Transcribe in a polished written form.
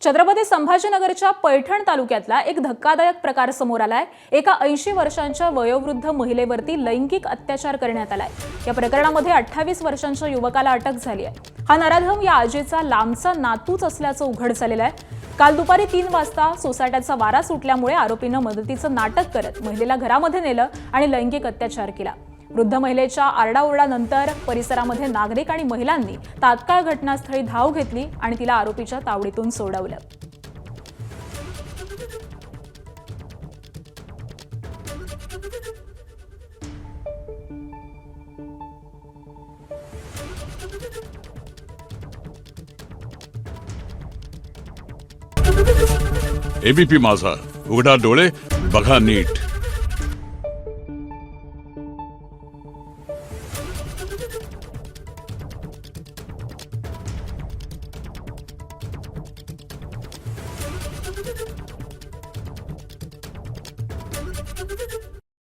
छत्रपती संभाजीनगरच्या पैठण तालुक्यातला एक धक्कादायक प्रकार समोर आलाय। एका 80 वर्षांच्या वयोवृद्ध महिलेवरती लैंगिक अत्याचार करण्यात आलाय। या प्रकरणामध्ये 28 वर्षांच्या युवकाला अटक झाली आहे। हा नराधम या आजीचा लांबचा नातूच असल्याचं उघड झालेलं आहे। काल दुपारी 3 वाजता सोसाट्याचा वारा सुटल्यामुळे आरोपीनं मदतीचं नाटक करत महिलेला घरामध्ये नेलं आणि लैंगिक अत्याचार केला। वृद्ध महिलेच्या आरडाओरडानंतर परिसरामध्ये नागरिक आणि महिलांनी तात्काळ घटनास्थळी धाव घेतली आणि तिला आरोपीच्या तावडीतून सोडवलं। एबीपी माझा, उघडा डोळे बघा नीट।